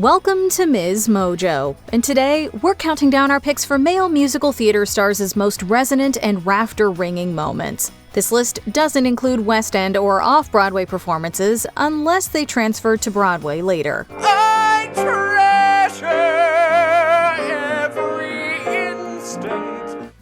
Welcome to MsMojo, and today we're counting down our picks for male musical theater stars' most resonant and rafter-ringing moments. This list doesn't include West End or off-Broadway performances unless they transferred to Broadway later. I treasure every instant.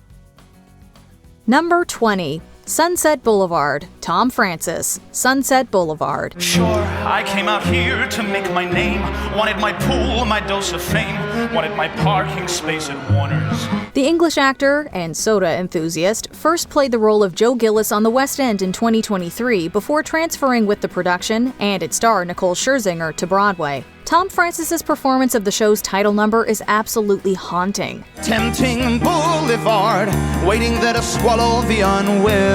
Number 20. Sunset Boulevard, Tom Francis, Sunset Boulevard. Sure, I came out here to make my name. Wanted my pool, my dose of fame. Wanted my parking space at Warner's. The English actor and soda enthusiast first played the role of Joe Gillis on the West End in 2023 before transferring with the production and its star Nicole Scherzinger to Broadway. Tom Francis's performance of the show's title number is absolutely haunting. Tempting boulevard, waiting there to swallow the unwary.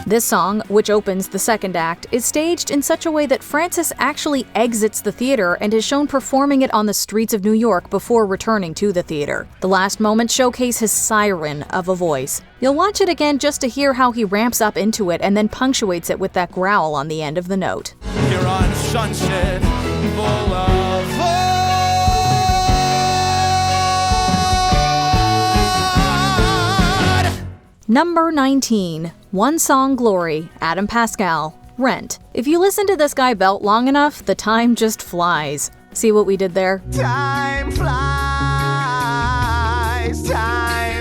This song, which opens the second act, is staged in such a way that Francis actually exits the theater and is shown performing it on the streets of New York before returning to the theater. The last moments showcase his siren of a voice. You'll watch it again just to hear how he ramps up into it and then punctuates it with that growl on the end of the note. You're on Sunset Boulevard. Number 19. One Song Glory, Adam Pascal, Rent. If you listen to this guy belt long enough, the time just flies. See what we did there? Time flies, time.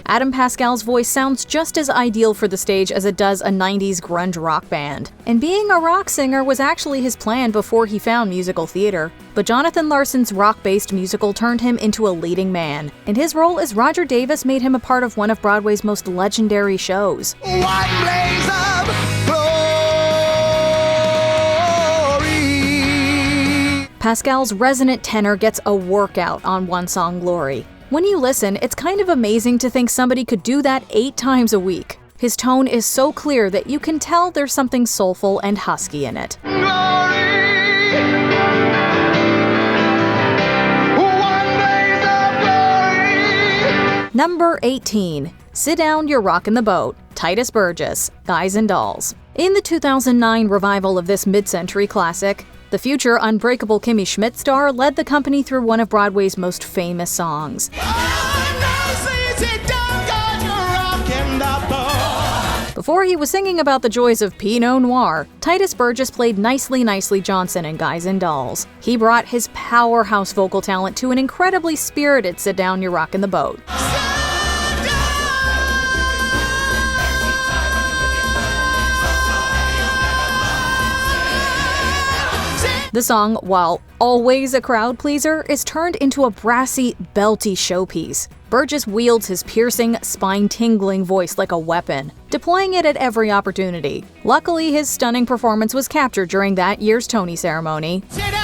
Adam Pascal's voice sounds just as ideal for the stage as it does a 90s grunge rock band. And being a rock singer was actually his plan before he found musical theater. But Jonathan Larson's rock-based musical turned him into a leading man, and his role as Roger Davis made him a part of one of Broadway's most legendary shows. One blaze of glory. Pascal's resonant tenor gets a workout on One Song Glory. When you listen, it's kind of amazing to think somebody could do that 8 times a week. His tone is so clear that you can tell there's something soulful and husky in it. Glory. One blaze of glory. Number 18. Sit Down, You're Rockin' the Boat, Titus Burgess, Guys and Dolls. In the 2009 revival of this mid-century classic, the future Unbreakable Kimmy Schmidt star led the company through one of Broadway's most famous songs. Before he was singing about the joys of Pinot Noir, Titus Burgess played Nicely Nicely Johnson in Guys and Dolls. He brought his powerhouse vocal talent to an incredibly spirited Sit Down, You're Rockin' the Boat. The song, while always a crowd pleaser, is turned into a brassy, belty showpiece. Burgess wields his piercing, spine-tingling voice like a weapon, deploying it at every opportunity. Luckily, his stunning performance was captured during that year's Tony ceremony. Sit down,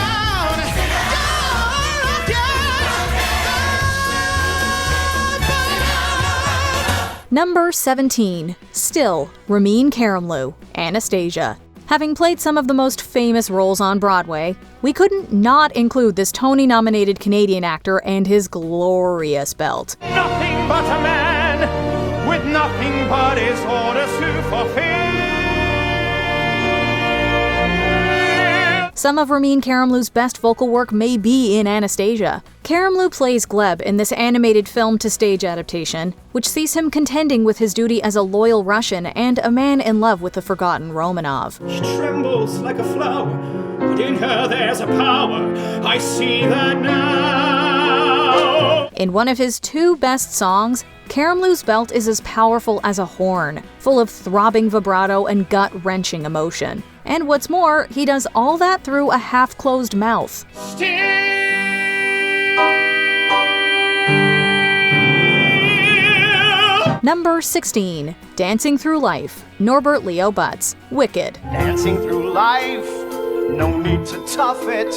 Number 17. Still, Raine Carumloo, Anastasia. Having played some of the most famous roles on Broadway, we couldn't not include this Tony-nominated Canadian actor and his glorious belt. Nothing but a man with nothing but his orders to fulfill. Some of Raine Carumloo's best vocal work may be in Anastasia. Carumloo plays Gleb in this animated film-to-stage adaptation, which sees him contending with his duty as a loyal Russian and a man in love with the forgotten Romanov. She trembles like a flower, but in her there's a power. I see that now. In one of his 2 best songs, Carumloo's belt is as powerful as a horn, full of throbbing vibrato and gut-wrenching emotion. And what's more, he does all that through a half-closed mouth. Number 16. Dancing Through Life, Norbert Leo Butts, Wicked. dancing through life, no need to tough it,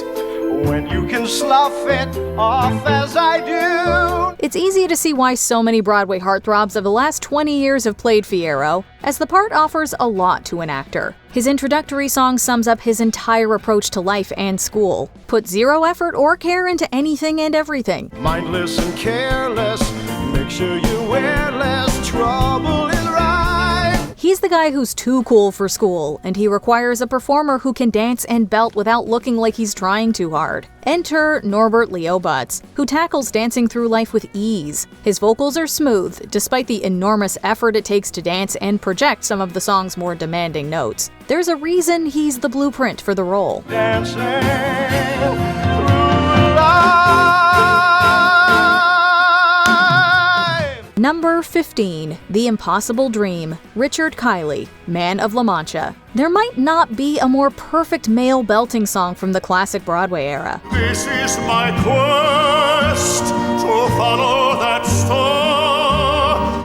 when you can slough it off as I do. It's easy to see why so many Broadway heartthrobs of the last 20 years have played Fiyero, as the part offers a lot to an actor. His introductory song sums up his entire approach to life and school. Put zero effort or care into anything and everything. Mindless and careless, make sure you wear less, trouble is right. He's the guy who's too cool for school, and he requires a performer who can dance and belt without looking like he's trying too hard. Enter Norbert Leo Butts, who tackles dancing through life with ease. His vocals are smooth, despite the enormous effort it takes to dance and project some of the song's more demanding notes. There's a reason he's the blueprint for the role. Dancing through life. Number 15, The Impossible Dream, Richard Kylie, Man of La Mancha. There might not be a more perfect male belting song from the classic Broadway era. This is my quest to follow that star.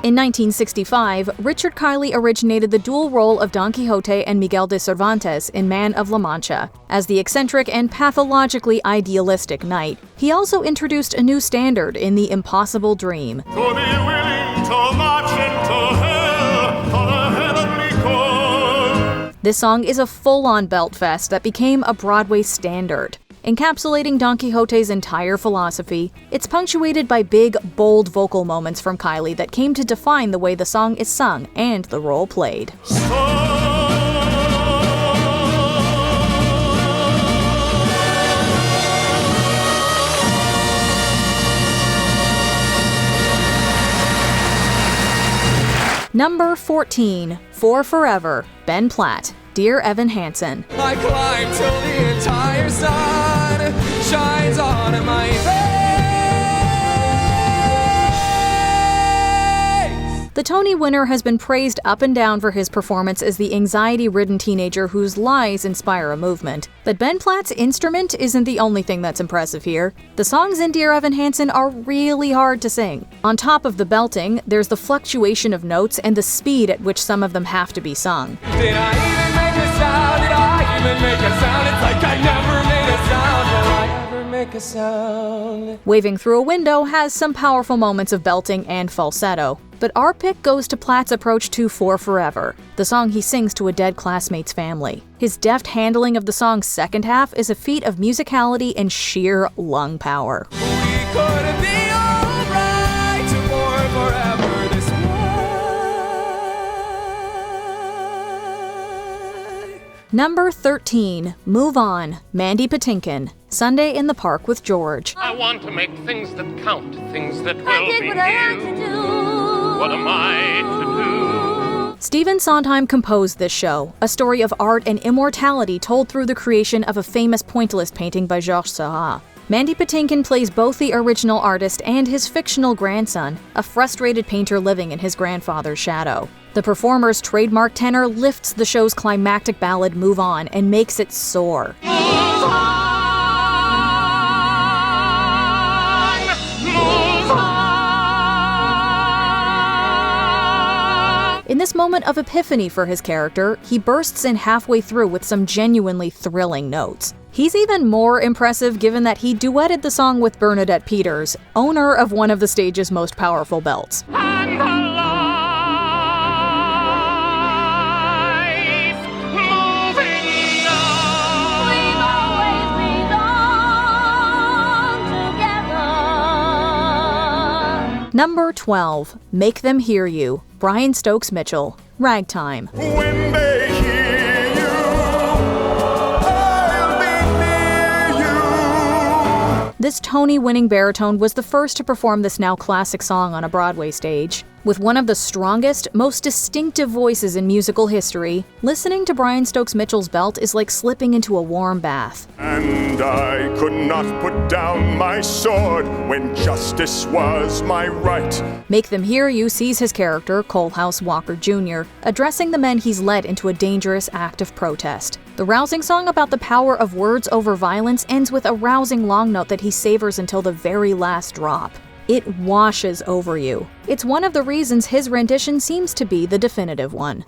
In 1965, Richard Kylie originated the dual role of Don Quixote and Miguel de Cervantes in Man of La Mancha. As the eccentric and pathologically idealistic knight, he also introduced a new standard in The Impossible Dream. To be willing to march into hell on a heavenly call. This song is a full-on belt fest that became a Broadway standard. Encapsulating Don Quixote's entire philosophy, it's punctuated by big, bold vocal moments from Kylie that came to define the way the song is sung and the role played. Number 14, For Forever, Ben Platt, Dear Evan Hansen. I climb till the entire sun shines on my face. The Tony winner has been praised up and down for his performance as the anxiety-ridden teenager whose lies inspire a movement. But Ben Platt's instrument isn't the only thing that's impressive here. The songs in Dear Evan Hansen are really hard to sing. On top of the belting, there's the fluctuation of notes and the speed at which some of them have to be sung. Did I even make a sound? Did I even make a sound? It's like I never made a sound. Will I ever make a sound? Waving Through a Window has some powerful moments of belting and falsetto. But our pick goes to Platt's approach to For Forever, the song he sings to a dead classmate's family. His deft handling of the song's second half is a feat of musicality and sheer lung power. We could be alright for forever this way. Number 13, Move On, Mandy Patinkin, Sunday in the Park with George. I want to make things that count, things that will I did be what I had new. to do. What am I to do? Stephen Sondheim composed this show, a story of art and immortality told through the creation of a famous pointillist painting by Georges Seurat. Mandy Patinkin plays both the original artist and his fictional grandson, a frustrated painter living in his grandfather's shadow. The performer's trademark tenor lifts the show's climactic ballad Move On and makes it soar. In this moment of epiphany for his character, he bursts in halfway through with some genuinely thrilling notes. He's even more impressive given that he duetted the song with Bernadette Peters, owner of one of the stage's most powerful belts. And the life moving on. We've always belonged together. Number 12, Make Them Hear You, Brian Stokes Mitchell, Ragtime. When they hear you, I'll be near you. This Tony-winning baritone was the first to perform this now classic song on a Broadway stage. With one of the strongest, most distinctive voices in musical history, listening to Brian Stokes Mitchell's belt is like slipping into a warm bath. And I could not put down my sword when justice was my right. Make Them Hear You sees his character, Coalhouse Walker Jr., addressing the men he's led into a dangerous act of protest. The rousing song about the power of words over violence ends with a rousing long note that he savors until the very last drop. It washes over you. It's one of the reasons his rendition seems to be the definitive one.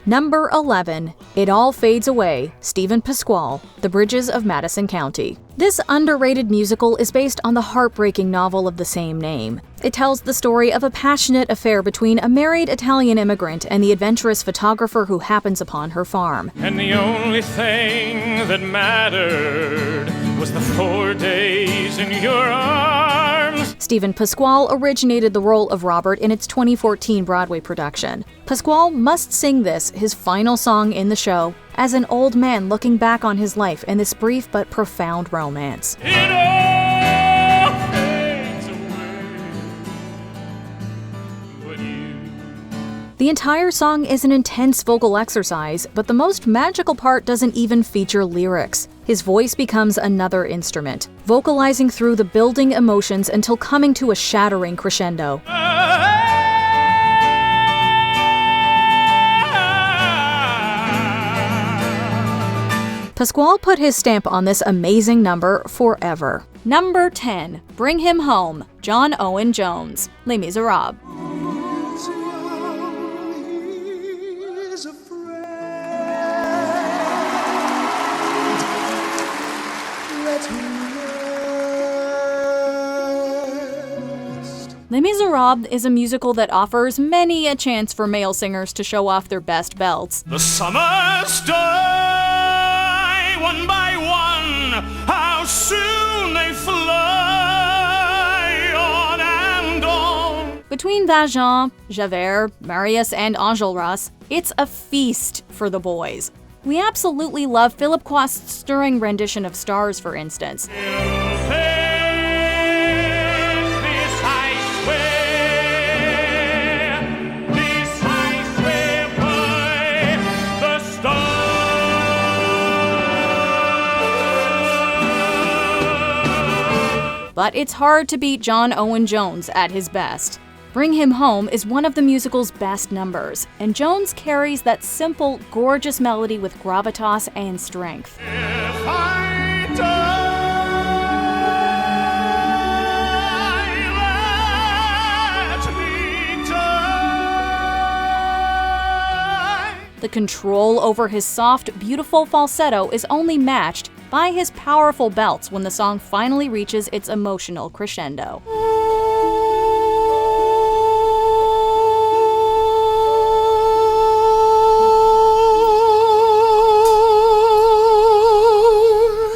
Number 11. It All Fades Away, Stephen Pasqual, The Bridges of Madison County. This underrated musical is based on the heartbreaking novel of the same name. It tells the story of a passionate affair between a married Italian immigrant and the adventurous photographer who happens upon her farm. And the only thing that mattered was the 4 days in your arms. Stephen Pasqual originated the role of Robert in its 2014 Broadway production. Pasqual must sing this, his final song in the show, as an old man looking back on his life in this brief but profound romance. It all fades away, but you. The entire song is an intense vocal exercise, but the most magical part doesn't even feature lyrics. His voice becomes another instrument, vocalizing through the building emotions until coming to a shattering crescendo. Pasqual put his stamp on this amazing number forever. Number 10. Bring Him Home, John Owen Jones, Les Misérables. Les Misérables is a musical that offers many a chance for male singers to show off their best belts. The summers die one by one, how soon they fly on and on. Between Valjean, Javert, Marius, and Enjolras, it's a feast for the boys. We absolutely love Philip Quast's stirring rendition of Stars, for instance. But it's hard to beat John Owen Jones at his best. Bring Him Home is one of the musical's best numbers, and Jones carries that simple, gorgeous melody with gravitas and strength. If I die, let me die. The control over his soft, beautiful falsetto is only matched by his powerful belts when the song finally reaches its emotional crescendo.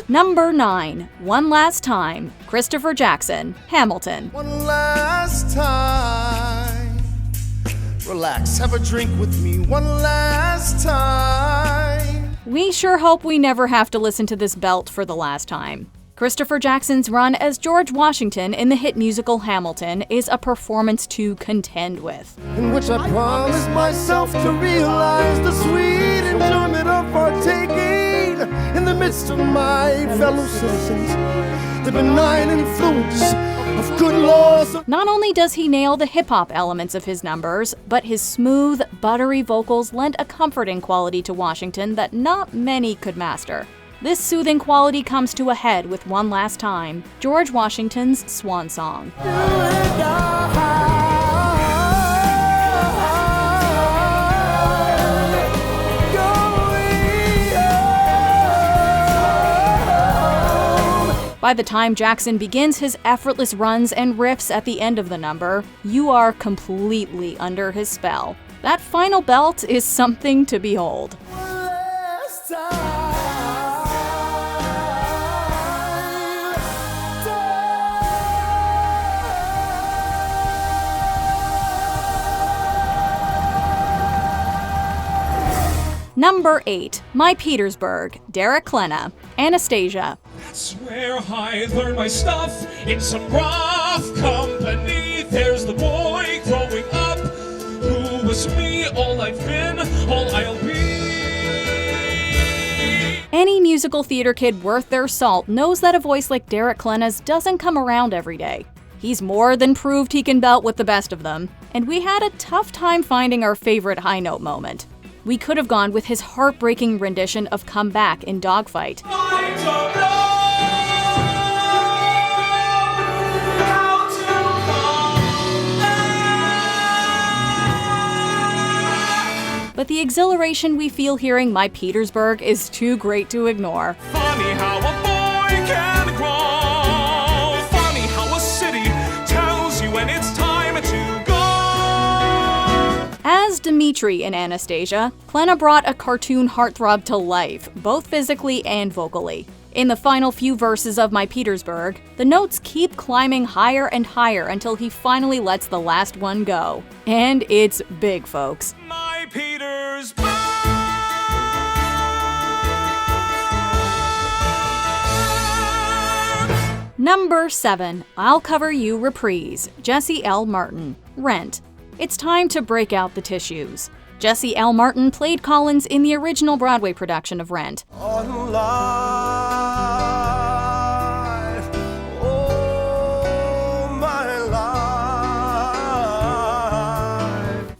Number 9. One Last Time, Christopher Jackson, Hamilton. One last time. Relax, have a drink with me. One last time. We sure hope we never have to listen to this belt for the last time. Christopher Jackson's run as George Washington in the hit musical Hamilton is a performance to contend with. In which I promised myself to realize the sweet enjoyment of partaking in the midst of my fellow citizens, the benign influence of good laws. Not only does he nail the hip-hop elements of his numbers, but his smooth, buttery vocals lend a comforting quality to Washington that not many could master. This soothing quality comes to a head with One Last Time, George Washington's swan song. By the time Jackson begins his effortless runs and riffs at the end of the number, you are completely under his spell. That final belt is something to behold. Number 8. My Petersburg, Derek Klena, Anastasia. That's where I learned my stuff, in some rough company. There's the boy growing up, who was me, all I've been, all I'll be. Any musical theater kid worth their salt knows that a voice like Derek Klena's doesn't come around every day. He's more than proved he can belt with the best of them, and we had a tough time finding our favorite high note moment. We could have gone with his heartbreaking rendition of Come Back in Dogfight. but the exhilaration we feel hearing My Petersburg is too great to ignore. Funny how a boy can grow. Funny how a city tells you when it's time to go. As Dmitri in Anastasia, Klena brought a cartoon heartthrob to life, both physically and vocally. In the final few verses of My Petersburg, the notes keep climbing higher and higher until he finally lets the last one go. And it's big, folks. My Petersburg. Number 7. I'll Cover You Reprise, Jesse L. Martin, Rent. It's time to break out the tissues. Jesse L. Martin played Collins in the original Broadway production of Rent. On life, oh my life.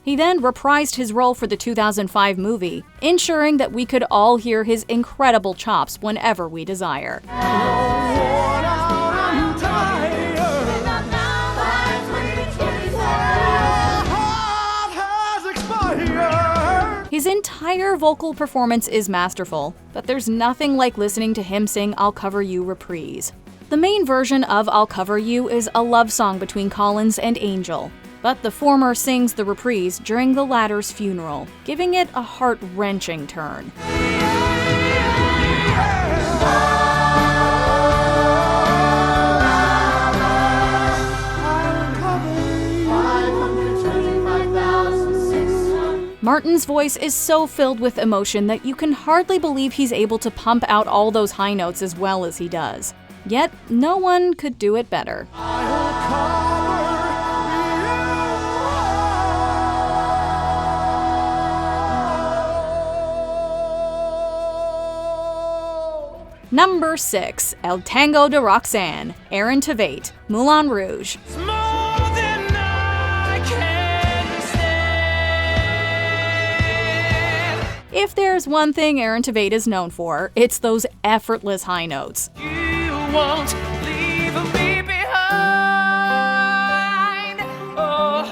He then reprised his role for the 2005 movie, ensuring that we could all hear his incredible chops whenever we desire. Worn out and tired. Heart has expired. His entire vocal performance is masterful, but there's nothing like listening to him sing I'll Cover You Reprise. The main version of I'll Cover You is a love song between Collins and Angel, but the former sings the reprise during the latter's funeral, giving it a heart-wrenching turn. Martin's voice is so filled with emotion that you can hardly believe he's able to pump out all those high notes as well as he does. Yet, no one could do it better. Number 6. El Tango de Roxanne, Aaron Tveit, Moulin Rouge. If there's one thing Aaron Tveit is known for, it's those effortless high notes. You won't leave me behind. Oh.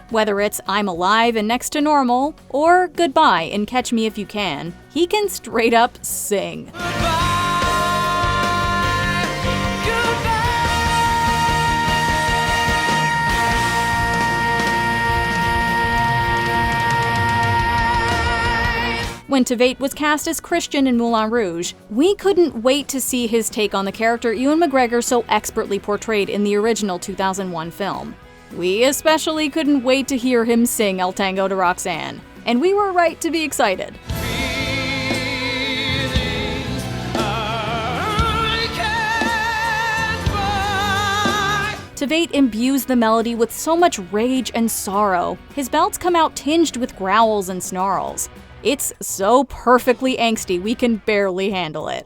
Whether it's I'm Alive and Next to Normal, or Goodbye and Catch Me If You Can, he can straight up sing. When Tveit was cast as Christian in Moulin Rouge, we couldn't wait to see his take on the character Ewan McGregor so expertly portrayed in the original 2001 film. We especially couldn't wait to hear him sing El Tango de Roxanne, and we were right to be excited. Tveit imbues the melody with so much rage and sorrow. His belts come out tinged with growls and snarls. It's so perfectly angsty we can barely handle it.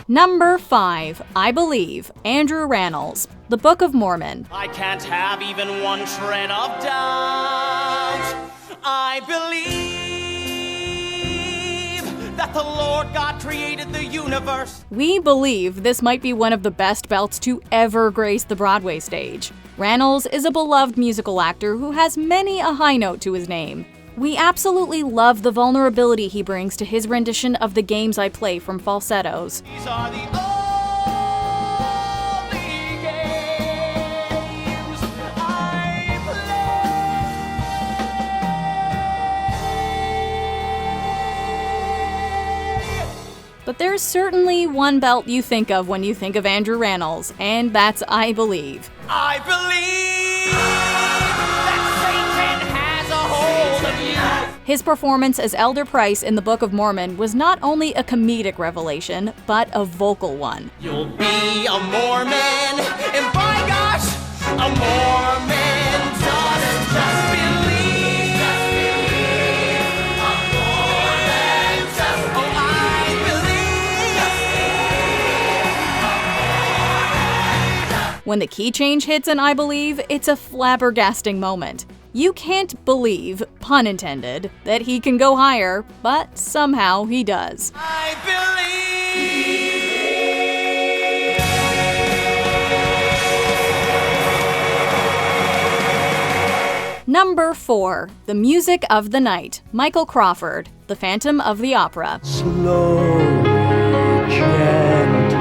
Number 5. I Believe, Andrew Rannells, The Book of Mormon. I can't have even one shred of doubt. I believe that the Lord God created the universe. We believe this might be one of the best belts to ever grace the Broadway stage. Rannells is a beloved musical actor who has many a high note to his name. We absolutely love the vulnerability he brings to his rendition of The Games I Play from falsettos. These are the only games I play. But there's certainly one belt you think of when you think of Andrew Rannells, and that's I Believe. I believe that Satan has a hold of you. His performance as Elder Price in the Book of Mormon was not only a comedic revelation, but a vocal one. You'll be a Mormon, and by gosh, a Mormon doesn't just believe. A Mormon just believe. Oh, I believe. When the key change hits in I Believe, it's a flabbergasting moment. You can't believe, pun intended, that he can go higher, but somehow he does. I believe. Number 4. The Music of the Night, Michael Crawford, The Phantom of the Opera. Slowly, gently,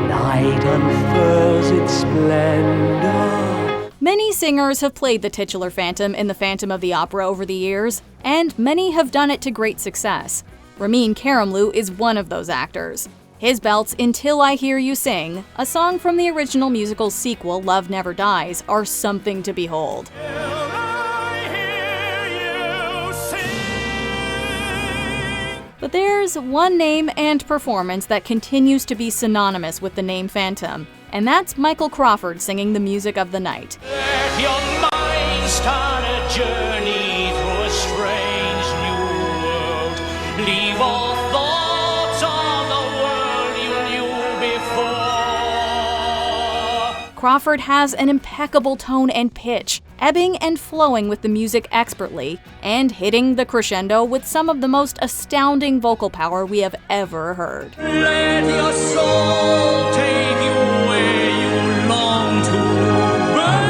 night unfurls its splendor. Many singers have played the titular Phantom in The Phantom of the Opera over the years, and many have done it to great success. Raine Carumloo is one of those actors. His belts Until I Hear You Sing, a song from the original musical sequel Love Never Dies, are something to behold. But there's one name and performance that continues to be synonymous with the name Phantom, and that's Michael Crawford singing the music of the night. Let your mind start a journey through a strange new world. Leave all thoughts on the world you knew before. Crawford has an impeccable tone and pitch, ebbing and flowing with the music expertly, and hitting the crescendo with some of the most astounding vocal power we have ever heard. Let your soul take you where you long to run.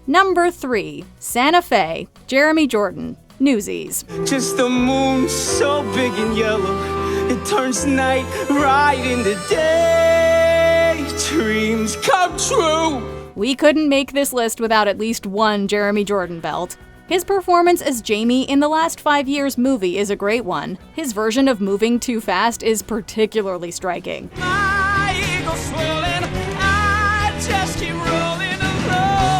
Number 3. Santa Fe, Jeremy Jordan, Newsies. Just the moon so big and yellow, it turns night right into day. Dreams come true. We couldn't make this list without at least one Jeremy Jordan belt. His performance as Jamie in the Last 5 Years movie is a great one. His version of Moving Too Fast is particularly striking. My ego swelling, I just keep rolling along.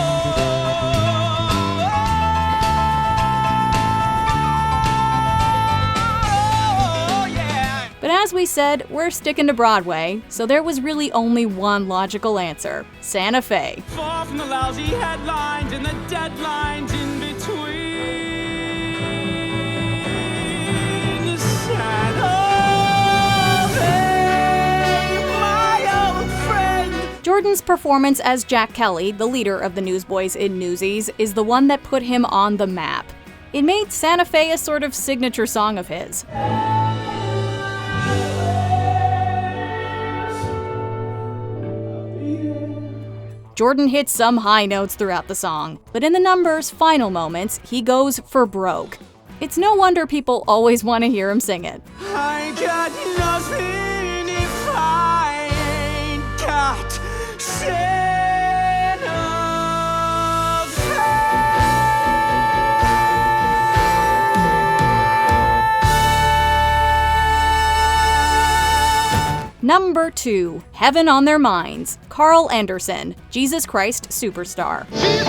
Yeah. But as we said, we're sticking to Broadway, so there was really only one logical answer: Santa Fe. Far from the lousy headlines and the deadlines in between. Santa Fe, my old friend. Jordan's performance as Jack Kelly, the leader of the Newsboys in Newsies, is the one that put him on the map. It made Santa Fe a sort of signature song of his. Jordan hits some high notes throughout the song, but in the number's final moments, he goes for broke. It's no wonder people always want to hear him sing it. I got nothing if I ain't got Santa Fe. Number 2, Heaven on Their Minds, Carl Anderson, Jesus Christ Superstar. Jesus,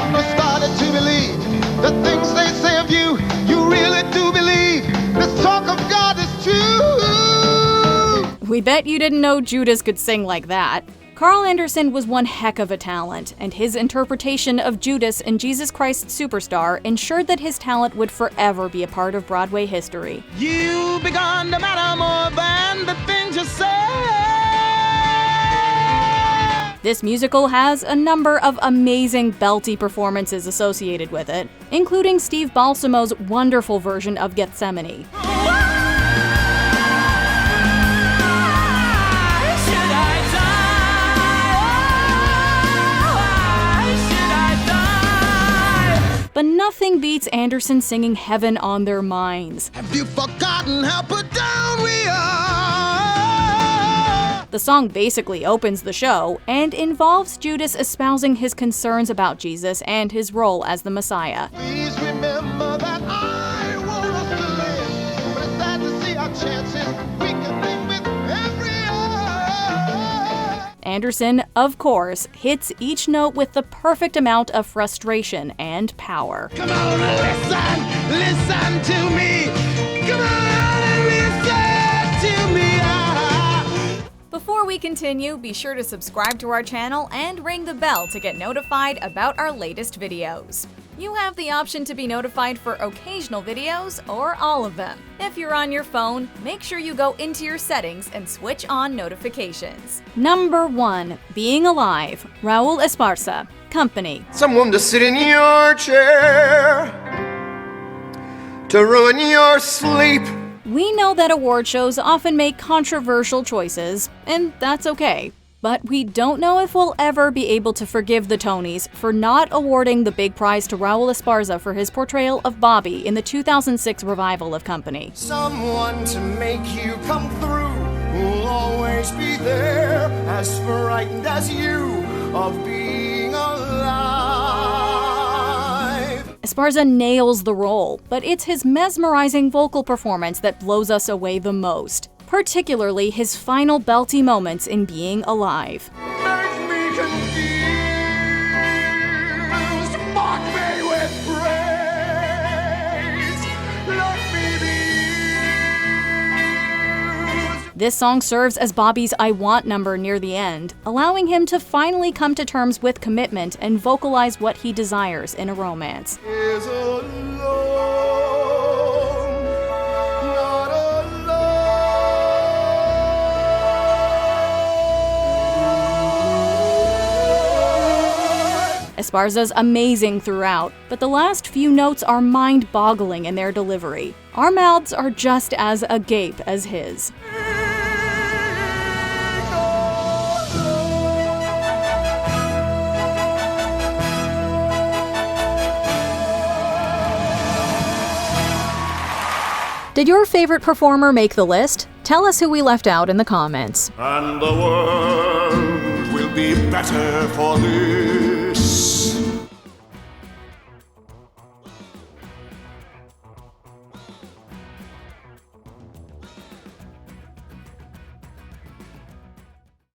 you started to believe the things they say of you. You really do believe this talk of God is true. We bet you didn't know Judas could sing like that. Carl Anderson was one heck of a talent, and his interpretation of Judas in Jesus Christ Superstar ensured that his talent would forever be a part of Broadway history. You begun to matter more than the things you say. This musical has a number of amazing belty performances associated with it, including Steve Balsamo's wonderful version of Gethsemane. But nothing beats Anderson singing Heaven on Their Minds. Have you forgotten how put down we are? The song basically opens the show and involves Judas espousing his concerns about Jesus and his role as the Messiah. Please remember that I want us to live, but it's sad to see our chances weakening with every hour. Anderson, of course, hits each note with the perfect amount of frustration and power. Come on and listen to me. Come on and listen to me. Before we continue, be sure to subscribe to our channel and ring the bell to get notified about our latest videos. You have the option to be notified for occasional videos or all of them. If you're on your phone, make sure you go into your settings and switch on notifications. Number 1, Being Alive, Raúl Esparza, Company. Someone to sit in your chair, to ruin your sleep. We know that award shows often make controversial choices, and that's okay. But we don't know if we'll ever be able to forgive the Tonys for not awarding the big prize to Raul Esparza for his portrayal of Bobby in the 2006 revival of Company. Someone to make you come through will always be there, as frightened as you of being alive. Esparza nails the role, but it's his mesmerizing vocal performance that blows us away the most. Particularly his final belty moments in Being Alive. Make me confused, mock me with praise, let me be used. This song serves as Bobby's I Want number near the end, allowing him to finally come to terms with commitment and vocalize what he desires in a romance. Is alone, not Esparza's amazing throughout, but the last few notes are mind-boggling in their delivery. Our mouths are just as agape as his. Did your favorite performer make the list? Tell us who we left out in the comments. And the world will be better for this.